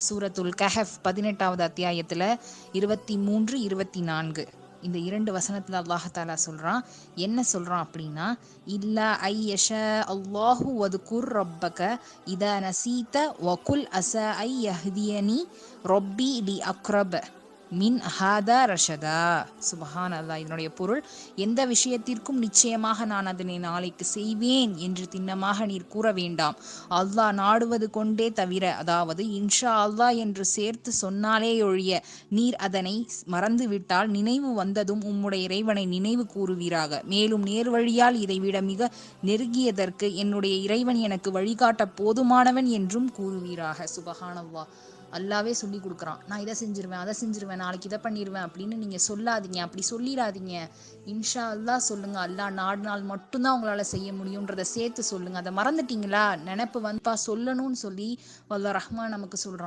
சூரத்துல் கஹஃப் 18வது அத்தியாயத்தில் 23, 24 இந்த 2 வசனத்தில் அல்லாஹ் தாலா சொல்கிறான். என்ன சொல்கிறான் அப்படின்னா, இல்லா ஐயஷ அல்லாஹு வதுகுர் ரப்பக இதா நசீத வகுல் அச ஐ யஹ்தியனி ரொப்பி லி அக்ரப மின் ஹாதா ரஷதா. சுபஹான் அல்லாஹ். இதனுடைய பொருள், எந்த விஷயத்திற்கும் நிச்சயமாக நான் அதனை நாளைக்கு செய்வேன் என்று திண்ணமாக நீர் கூற வேண்டாம். அல்லாஹ் நாடுவது கொண்டே தவிர, அதாவது இன்ஷா அல்லாஹ் என்று சேர்த்து சொன்னாலே ஒழிய நீர் அதனை மறந்துவிட்டால் நினைவு வந்ததும் உம்முடைய இறைவனை நினைவு கூறுவீராக. மேலும் நேர்வழியால் இதைவிட மிக நெருங்கியதற்கு என்னுடைய இறைவன் எனக்கு வழிகாட்ட போதுமானவன் என்றும் கூறுவீராக. சுபஹானல்லாஹ். அல்லாவே சொல்லி கொடுக்குறான், நான் இதை செஞ்சிருவேன், அதை செஞ்சிருவேன், நாளைக்கு இதை பண்ணிடுவேன் அப்படின்னு நீங்கள் சொல்லாதீங்க, அப்படி சொல்லிடாதீங்க. இன்ஷா அல்லாஹ் சொல்லுங்க. அல்லாஹ் நாள் மட்டும்தான் உங்களால் செய்ய முடியுன்றதை சேர்த்து சொல்லுங்க. அதை மறந்துட்டீங்களா, நினைப்பு வந்துப்பா சொல்லணும்னு சொல்லி அல்லாஹ் ரஹ்மான் நமக்கு சொல்கிறான்.